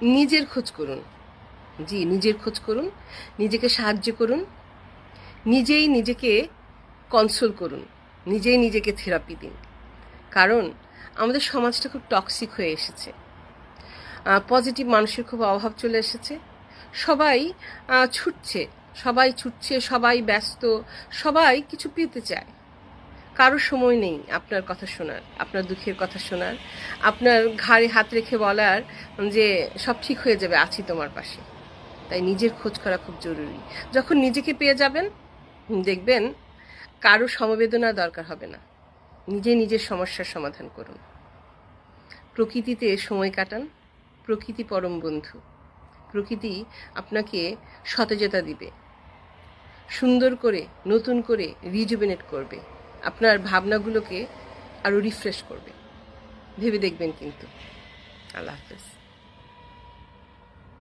নিজের খোঁজ করুন। জি, নিজের খোঁজ করুন, নিজেকে সাহায্য করুন, নিজেই নিজেকে কনসোল করুন, নিজেই নিজেকে থেরাপি দিন। কারণ আমাদের সমাজটা খুব টক্সিক হয়ে এসেছে, পজিটিভ মানুষের খুব অভাব চলে এসেছে। সবাই ছুটছে, সবাই ব্যস্ত, সবাই কিছু পেতে চায়। কারো সময় নেই আপনার কথা শোনার, আপনার দুঃখের কথা শোনার, আপনার ঘাড়ে হাত রেখে বলার যে সব ঠিক হয়ে যাবে, আছি তোমার পাশে। তাই নিজের খোঁজ করা খুব জরুরি। যখন নিজেকে পেয়ে যাবেন, দেখবেন কারো সমবেদনার দরকার হবে না। নিজের সমস্যার সমাধান করুন। প্রকৃতিতে সময় কাটান। প্রকৃতি পরম বন্ধু। প্রকৃতি আপনাকে সতেজতা দিবে, সুন্দর করে নতুন করে রিজুভেনেট করবে, আপনার ভাবনাগুলোকে আরও রিফ্রেশ করবে। ভেবে দেখবেন কিন্তু। আল্লাহ হাফেজ।